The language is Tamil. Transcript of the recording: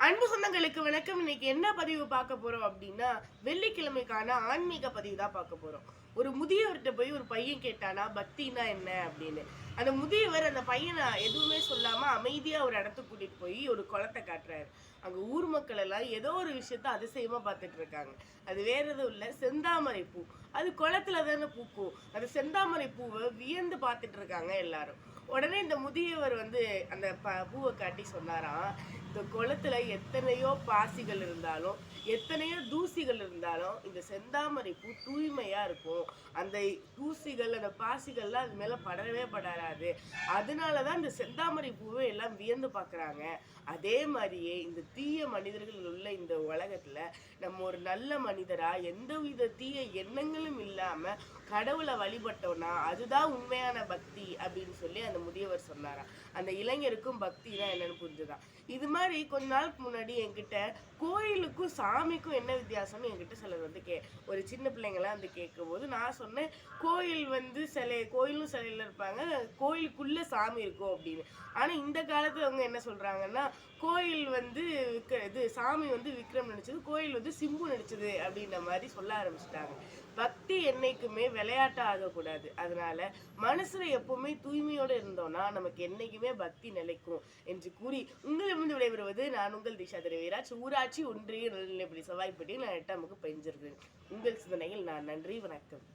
அன்பு சொந்தங்களுக்கு வணக்கம். இன்னைக்கு என்ன பதிவு பார்க்க போறோம் அப்படின்னா, வெள்ளிக்கிழமைக்கான ஆன்மீக பதிவு தான் பார்க்க போறோம். ஒரு முதியவர்கிட்ட போய் ஒரு பையன் கேட்டானா பக்தினா என்ன அப்படின்னு. அந்த முதியவர் அந்த பையனை எதுவுமே சொல்லாம அமைதியா ஒரு இடத்துக்கு கூட்டிட்டு போய் ஒரு குளத்தை காட்டுறாரு. அங்க ஊர் மக்கள் எல்லாம் ஏதோ ஒரு விஷயத்த அதிசயமா பார்த்துட்டு இருக்காங்க. அது வேற எதுவும் இல்ல, செந்தாமரை பூ. அது குளத்துல தானே பூக்கும். அந்த செந்தாமரை பூவை வியந்து பார்த்துட்டு இருக்காங்க எல்லாரும். உடனே இந்த முதியவர் வந்து அந்த பூவை காட்டி சொன்னாராம், இந்த குளத்துல எத்தனையோ பாசிகள் இருந்தாலும் எத்தனையோ தூசிகள் இருந்தாலும் இந்த செந்தாமரை பூ தூய்மையா இருக்கும். அந்த தூசிகள் அந்த பாசிகள்லாம் அது மேல படவே படாது. அதனாலதான் இந்த செந்தாமரை பூவை எல்லாம் வியந்து பார்க்கறாங்க. அதே மாதிரியே இந்த தீய மனிதர்கள் உள்ள இந்த உலகத்துல நம்ம ஒரு நல்ல மனிதரா எந்தவித தீய எண்ணங்களும் இல்லாம கடவுளை வழிபட்டோம்னா அதுதான் உண்மையான பக்தி அப்படின்னு சொல்லி அந்த முதியவர் சொன்னாராம். அந்த இளைஞருக்கும் பக்தி தான் என்னன்னு புரிஞ்சுதான். இது மாதிரி கொஞ்ச நாளுக்கு முன்னாடி என்கிட்ட கோயிலுக்கும் சாமிக்கும் என்ன வித்தியாசம்னு என்கிட்ட சிலர் வந்து ஒரு சின்ன பிள்ளைங்களாம் வந்து கேட்கும்போது நான் சொன்னேன், கோயில் வந்து கோயிலும் சிலையில இருப்பாங்க, கோயிலுக்குள்ள சாமி இருக்கும் அப்படின்னு. ஆனா இந்த காலத்துல அவங்க என்ன சொல்றாங்கன்னா, கோயில் வந்து இது சாமி வந்து விக்ரம் நடிச்சது, கோயில் வந்து சிம்பு நடிச்சது அப்படின்ற மாதிரி சொல்ல ஆரம்பிச்சிட்டாங்க. பக்தி என்னைக்குமே விளையாட்டா ஆகக்கூடாது. அதனால மனசுல எப்பவுமே தூய்மையோடு இருந்தோம்னா நமக்கு என்னைக்குமே பக்தி நிலைக்கும் என்று கூறி உங்களிடமிருந்து விடைபெறுவது நான் உங்கள் திஷா திரவிராஜ். ஊராட்சி ஒன்றிய நடுநிலைப்பள்ளி செவ்வாய்ப்பட்டியில் நான் 8ஆம் வகுப்பு பயின்றிருக்கிறேன். உங்கள் சிந்தனையில் நான். நன்றி, வணக்கம்.